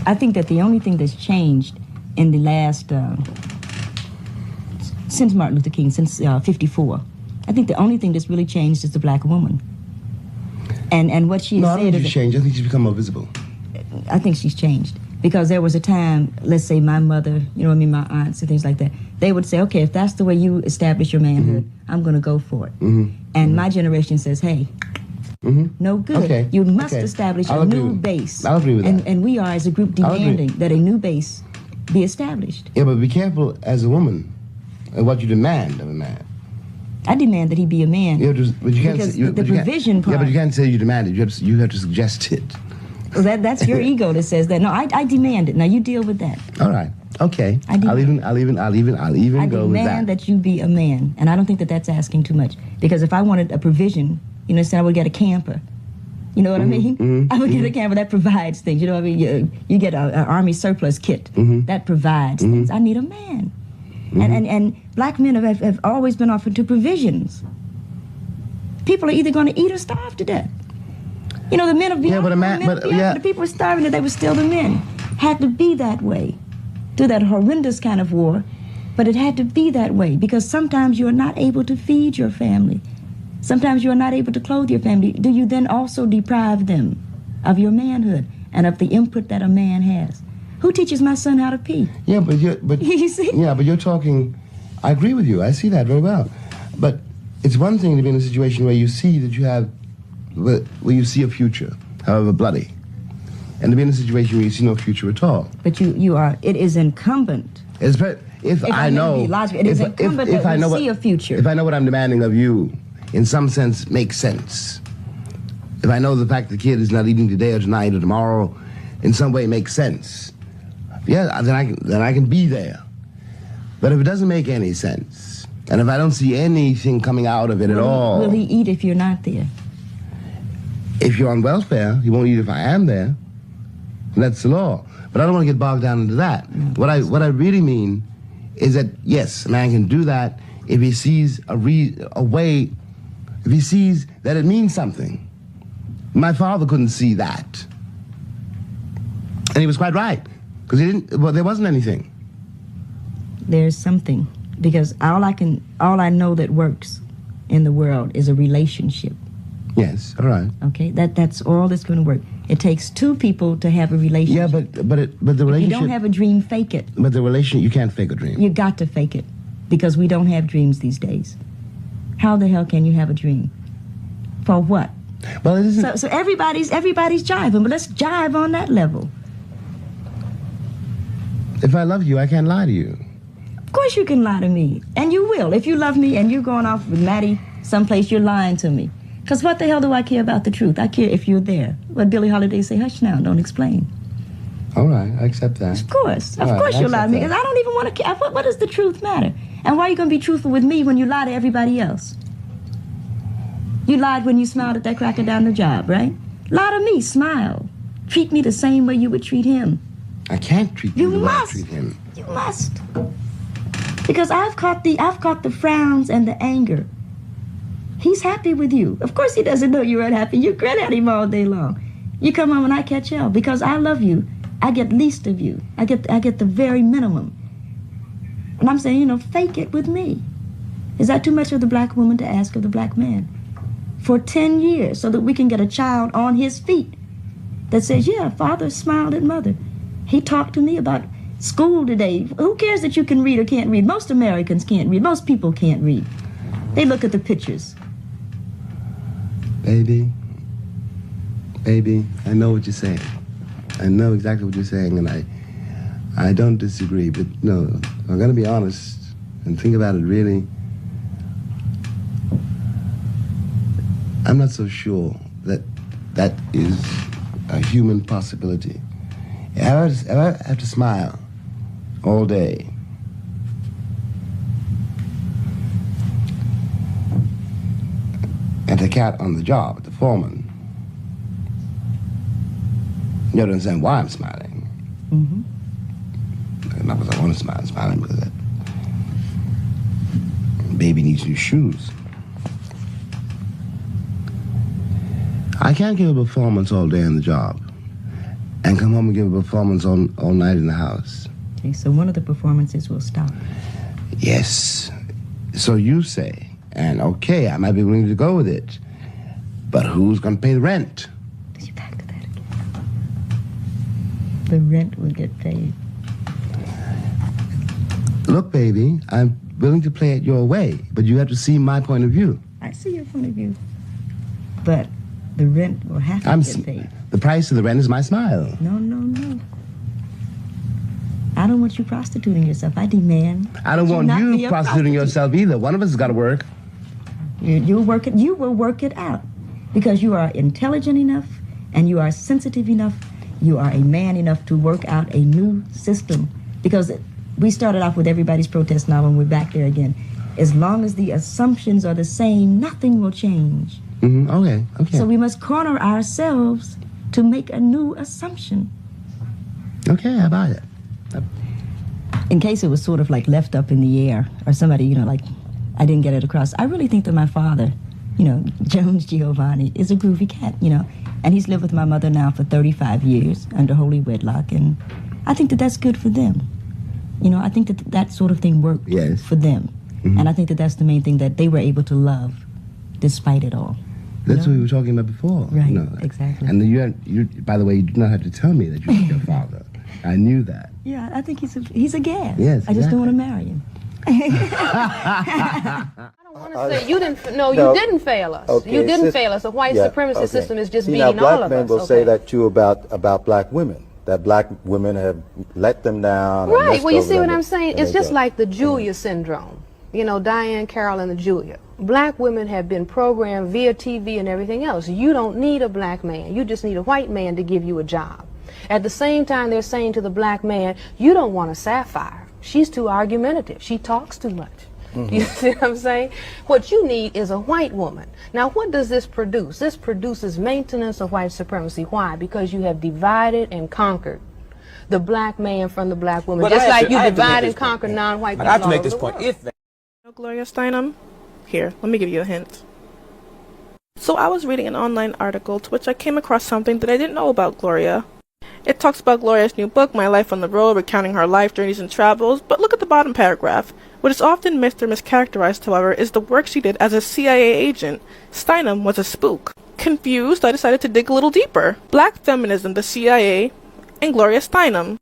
I think that the only thing that's changed in the last, since Martin Luther King, since 54, I think the only thing that's really changed is the black woman. And what she No, said... I don't think she's changed. I think she's become more visible. I think she's changed. Because there was a time, let's say my mother, you know what I mean, my aunts and things like that, they would say, okay, if that's the way you establish your manhood, I'm going to go for it. And my generation says, hey, no good. Okay. You must establish a new base. I'll agree with that. And we are, as a group, demanding that a new base be established. Yeah, but be careful as a woman of what you demand of a man. I demand that he be a man. Yeah, but you can't because say, the provision part... Yeah, but you can't say you demand it. You have to suggest it. Well, that's your ego that says that. No, I demand it. Now you deal with that. All right. Okay. I'll even go with that. I demand that you be a man, and I don't think that that's asking too much. Because if I wanted a provision, you know, I would get a camper. You know what I mean? I would get a camper that provides things. You know what I mean? You get an army surplus kit that provides things. I need a man. And black men have always been offered to provisions. People are either going to eat or starve to death. You know, the men of Biafra, the people were starving that they were still the men. Had to be that way. Through that horrendous kind of war. But it had to be that way because sometimes you are not able to feed your family. Sometimes you are not able to clothe your family. Do you then also deprive them of your manhood and of the input that a man has? Who teaches my son how to pee? Yeah, but you see? Yeah, but you're talking. I agree with you. I see that very well. But it's one thing to be in a situation where you see that you have, where you see a future, however bloody, and to be in a situation where you see no future at all. But you are. It is incumbent. If I know, it is incumbent that we see a future. If I know what I'm demanding of you, in some sense, makes sense. If I know the fact the kid is not eating today or tonight or tomorrow, in some way makes sense. Yeah, then I can be there. But if it doesn't make any sense, and if I don't see anything coming out of it at all, will he eat if you're not there? If you're on welfare, he won't eat if I am there. That's the law. But I don't want to get bogged down into that. What I really mean is that yes, a man can do that if he sees a way. If he sees that it means something. My father couldn't see that. And he was quite right. Because there wasn't anything. There's something. Because all I know that works in the world is a relationship. Yes, all right. Okay, that's all that's going to work. It takes two people to have a relationship. Yeah, but the relationship... If you don't have a dream, fake it. But the relationship, you can't fake a dream. You got to fake it. Because we don't have dreams these days. How the hell can you have a dream? For what? Well, it isn't... So everybody's jiving, but let's jive on that level. If I love you, I can't lie to you. Of course you can lie to me. And you will. If you love me and you're going off with Maddie someplace, you're lying to me. Because what the hell do I care about the truth? I care if you're there. What Billie Holiday say, hush now, don't explain. All right, I accept that. Of course you'll lie to me. Because I don't even want to care. What does the truth matter? And why are you going to be truthful with me when you lie to everybody else? You lied when you smiled at that cracker down the job, right? Lie to me, smile. Treat me the same way you would treat him. I can't treat you the way I treat him. You must. Because I've caught the frowns and the anger. He's happy with you. Of course he doesn't know you're unhappy. You grin at him all day long. You come home and I catch hell. Because I love you, I get least of you. I get the very minimum. And I'm saying, fake it with me. Is that too much of the black woman to ask of the black man? For 10 years, so that we can get a child on his feet that says, yeah, father smiled at mother. He talked to me about school today. Who cares that you can read or can't read? Most Americans can't read. Most people can't read. They look at the pictures. Baby, I know what you're saying. I know exactly what you're saying, and I don't disagree. But no, I'm going to be honest and think about it really. I'm not so sure that is a human possibility. If I have to smile all day, and the cat on the job, the foreman, you don't understand why I'm smiling. Not because I want to smile, I'm smiling because that baby needs new shoes. I can't give a performance all day on the job and come home and give a performance all night in the house. Okay, so one of the performances will stop. Yes. So you say, and okay, I might be willing to go with it, but who's going to pay the rent? You're back to that again. The rent will get paid. Look, baby, I'm willing to play it your way, but you have to see my point of view. I see your point of view. But the rent will have to get paid. The price of the rent is my smile. No, no, no. I don't want you prostituting yourself. I demand. I don't want you prostituting yourself either. One of us has got to work. You will work it out. Because you are intelligent enough and you are sensitive enough. You are a man enough to work out a new system. Because we started off with everybody's protest now and we're back there again. As long as the assumptions are the same, nothing will change. Mm-hmm. Okay. So we must corner ourselves to make a new assumption. Okay, I buy it. In case it was sort of like left up in the air or somebody, like I didn't get it across. I really think that my father, Jones Giovanni, is a groovy cat, and he's lived with my mother now for 35 years under holy wedlock, and I think that that's good for them. I think that that sort of thing worked for them. Mm-hmm. And I think that that's the main thing that they were able to love despite it all. That's what we were talking about before. Right, exactly. And you, by the way, you do not have to tell me that you love your father. I knew that. Yeah, I think he's a gas. Yes, I just don't want to marry him. I don't want to say you didn't. No, you didn't fail us. Okay, you didn't fail us. The white supremacist system is just beating all of us. Black men will say that too about black women. That black women have let them down. Right. Well, you see what I'm saying? It's just like the Julia syndrome. Diane Carroll and the Julia. Black women have been programmed via TV and everything else. You don't need a black man. You just need a white man to give you a job. At the same time, they're saying to the black man, you don't want a Sapphire. She's too argumentative. She talks too much. Mm-hmm. You see what I'm saying? What you need is a white woman. Now, what does this produce? This produces maintenance of white supremacy. Why? Because you have divided and conquered the black man from the black woman. Just like you divide and conquer non-white people. I have to make this point. Gloria Steinem? Here, let me give you a hint. So I was reading an online article to which I came across something that I didn't know about Gloria. It talks about Gloria's new book, My Life on the Road, recounting her life, journeys, and travels, but look at the bottom paragraph. What is often missed or mischaracterized, however, is the work she did as a CIA agent. Steinem was a spook. Confused, I decided to dig a little deeper. Black feminism, the CIA, and Gloria Steinem.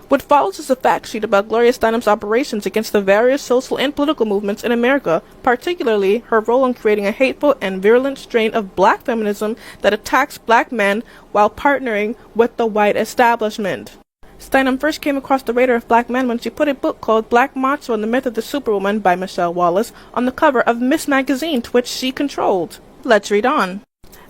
What follows is a fact sheet about Gloria Steinem's operations against the various social and political movements in America, particularly her role in creating a hateful and virulent strain of black feminism that attacks black men while partnering with the white establishment. Steinem first came across the radar of black men when she put a book called Black Macho and the Myth of the Superwoman by Michelle Wallace on the cover of Miss Magazine, to which she controlled. Let's read on.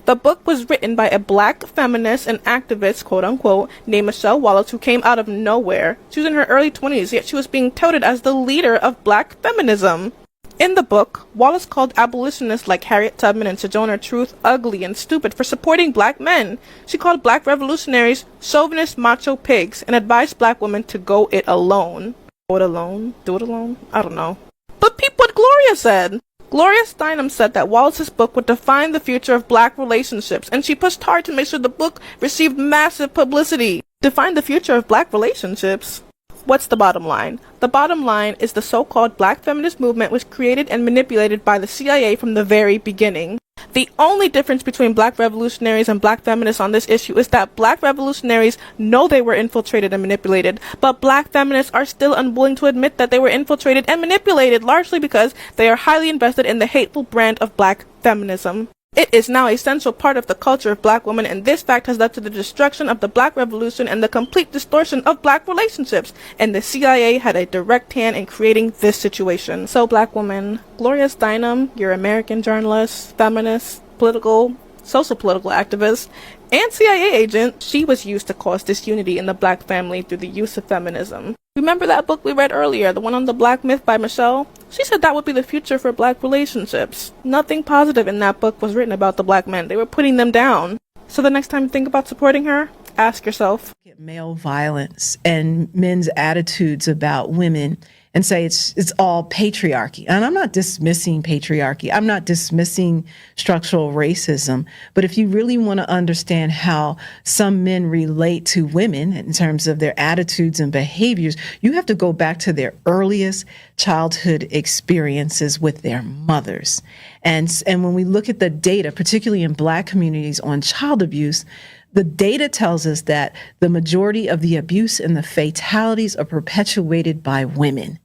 The book was written by a black feminist and activist, quote-unquote, named Michelle Wallace, who came out of nowhere. She was in her early 20s, yet she was being touted as the leader of black feminism. In the book, Wallace called abolitionists like Harriet Tubman and Sojourner Truth ugly and stupid for supporting black men. She called black revolutionaries chauvinist macho pigs and advised black women to go it alone. Go it alone? Do it alone? I don't know. But peep what Gloria said. Gloria Steinem said that Wallace's book would define the future of black relationships, and she pushed hard to make sure the book received massive publicity. Define the future of black relationships? What's the bottom line? The bottom line is the so-called black feminist movement was created and manipulated by the CIA from the very beginning. The only difference between black revolutionaries and black feminists on this issue is that black revolutionaries know they were infiltrated and manipulated, but black feminists are still unwilling to admit that they were infiltrated and manipulated, largely because they are highly invested in the hateful brand of black feminism. It is now a central part of the culture of black women, and this fact has led to the destruction of the black revolution and the complete distortion of black relationships, and the CIA had a direct hand in creating this situation. So black woman, Gloria Steinem, your American journalist, feminist, social political activist, and CIA agent, she was used to cause disunity in the black family through the use of feminism. Remember that book we read earlier, the one on the Black Myth by Michelle? She said that would be the future for black relationships. Nothing positive in that book was written about the black men. They were putting them down. So the next time you think about supporting her, ask yourself. Male violence and men's attitudes about women and say it's all patriarchy. And I'm not dismissing patriarchy. I'm not dismissing structural racism. But if you really want to understand how some men relate to women in terms of their attitudes and behaviors, you have to go back to their earliest childhood experiences with their mothers. And when we look at the data, particularly in Black communities on child abuse, the data tells us that the majority of the abuse and the fatalities are perpetuated by women.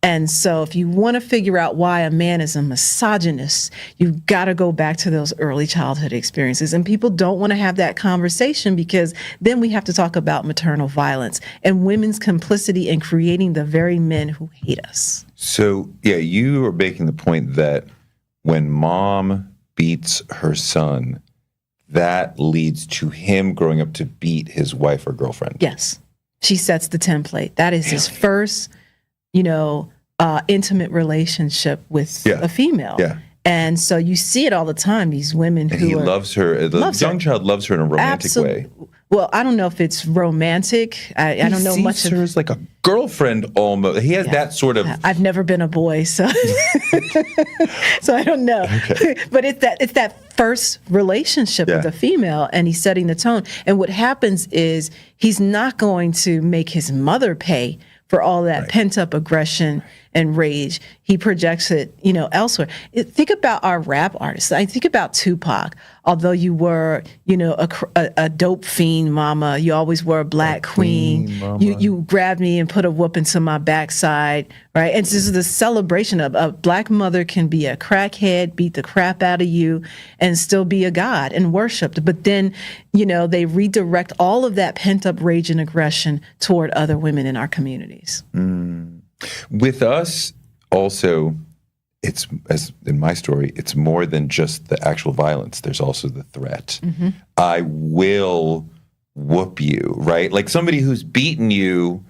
And so if you want to figure out why a man is a misogynist, you've got to go back to those early childhood experiences. And people don't want to have that conversation because then we have to talk about maternal violence and women's complicity in creating the very men who hate us. So, yeah, you are making the point that when mom beats her son, that leads to him growing up to beat his wife or girlfriend. Yes. She sets the template. That is his first, intimate relationship with a female. Yeah. And so you see it all the time, these women and who he loves her. The young child loves her in a romantic way. Well, I don't know if it's romantic. I don't know much. He sees her as like a girlfriend almost. He has that sort of. I've never been a boy, so so I don't know. Okay. But it's that first relationship with a female, and he's setting the tone. And what happens is he's not going to make his mother pay for all that pent up aggression and rage. He projects it, elsewhere. Think about our rap artists. I think about Tupac. Although you were, a dope fiend mama, you always were a black queen. You grabbed me and put a whoop into my backside, right? And this is the celebration of a black mother can be a crackhead, beat the crap out of you, and still be a god and worshipped. But then, they redirect all of that pent up rage and aggression toward other women in our communities. With us, also, it's, as in my story, it's more than just the actual violence. There's also the threat. Mm-hmm. I will whoop you, right? Like somebody who's beaten you,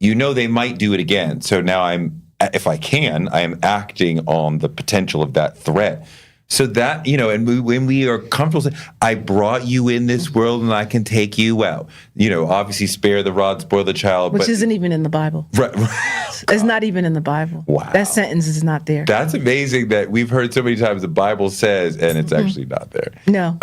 they might do it again. So now if I am acting on the potential of that threat. So that, and when we are comfortable saying, I brought you in this world and I can take you out. Obviously spare the rod, spoil the child. Which isn't even in the Bible. Right. It's not even in the Bible. Wow. That sentence is not there. That's amazing that we've heard so many times the Bible says, and it's actually not there. No.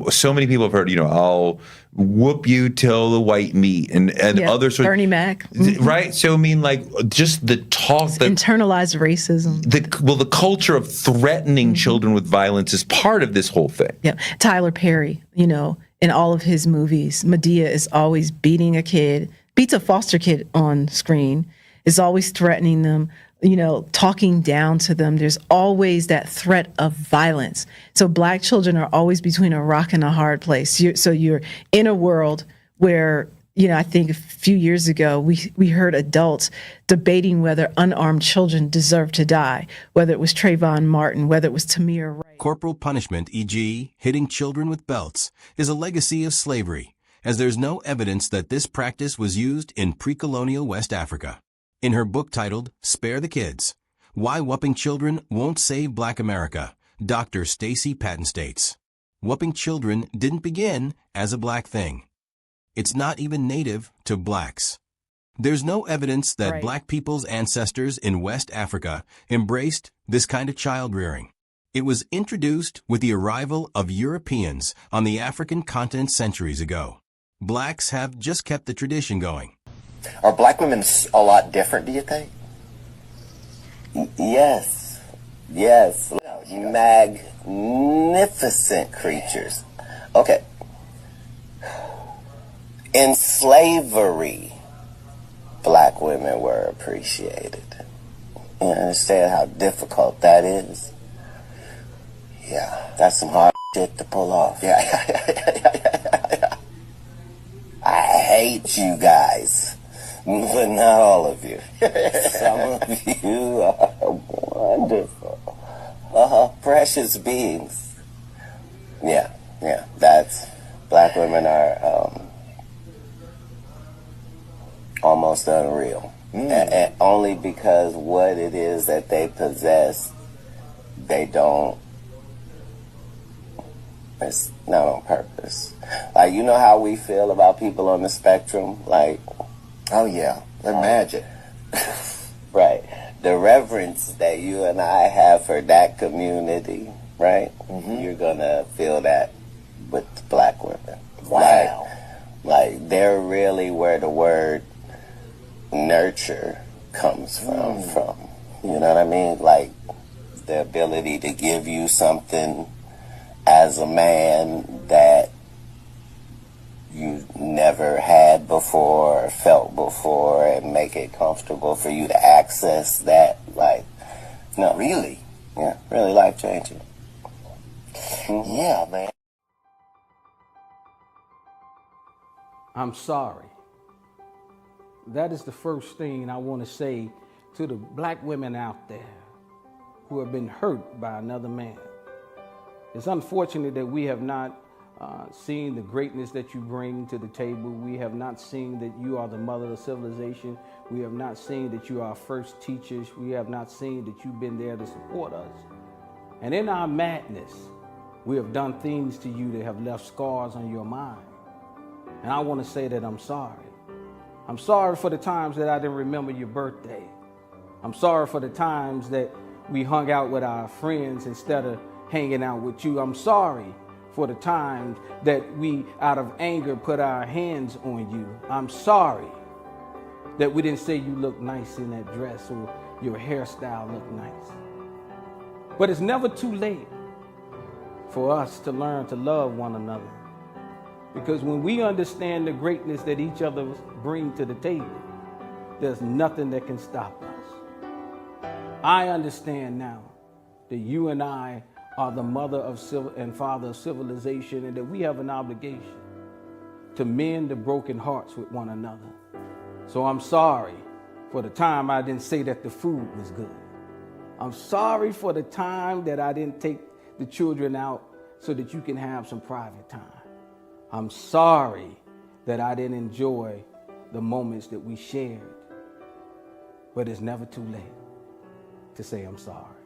So many people have heard, I'll whoop you till the white meat and other sorts. Bernie Mac. Right? So, just the talk. Internalized racism. The culture of threatening children with violence is part of this whole thing. Yeah. Tyler Perry, in all of his movies, Medea is always beating a kid, beats a foster kid on screen, is always threatening them, talking down to them. There's always that threat of violence. So black children are always between a rock and a hard place. So you're in a world where, I think a few years ago, we heard adults debating whether unarmed children deserve to die, whether it was Trayvon Martin, whether it was Tamir Rice. Corporal punishment, e.g., hitting children with belts, is a legacy of slavery, as there's no evidence that this practice was used in pre-colonial West Africa. In her book titled Spare the Kids, Why Whooping Children Won't Save Black America, Dr. Stacey Patton states, whooping children didn't begin as a black thing. It's not even native to blacks. There's no evidence that black people's ancestors in West Africa embraced this kind of child rearing. It was introduced with the arrival of Europeans on the African continent centuries ago. Blacks have just kept the tradition going. Are black women a lot different, do you think? Yes. Magnificent creatures. Okay. In slavery, black women were appreciated. You understand how difficult that is? Yeah, that's some hard shit to pull off. Yeah. I hate you guys. But not all of you. Some of you are wonderful. Precious beings. Yeah. That's, black women are almost unreal. And only because what it is that they possess, they don't, it's not on purpose. Like, how we feel about people on the spectrum? Like, oh yeah, they're magic. Right. The reverence that you and I have for that community, right? You're gonna feel that with black women. Wow. Like they're really where the word nurture comes from. You know what I mean? Like the ability to give you something as a man that you never had before or felt before, and make it comfortable for you to access that. Like, no, really, yeah, really life changing. Yeah, man. I'm sorry. That is the first thing I want to say to the black women out there who have been hurt by another man. It's unfortunate that we have not seen the greatness that you bring to the table. We have not seen that you are the mother of civilization. We have not seen that you are our first teachers. We have not seen that you've been there to support us. And in our madness, we have done things to you that have left scars on your mind. And I want to say that I'm sorry. I'm sorry for the times that I didn't remember your birthday. I'm sorry for the times that we hung out with our friends instead of hanging out with you. I'm sorry for the times that we, out of anger, put our hands on you. I'm sorry that we didn't say you look nice in that dress or your hairstyle looked nice. But it's never too late for us to learn to love one another. Because when we understand the greatness that each other bring to the table, there's nothing that can stop us. I understand now that you and I are the mother of and father of civilization, and that we have an obligation to mend the broken hearts with one another. So I'm sorry for the time I didn't say that the food was good. I'm sorry for the time that I didn't take the children out so that you can have some private time. I'm sorry that I didn't enjoy the moments that we shared. But it's never too late to say I'm sorry.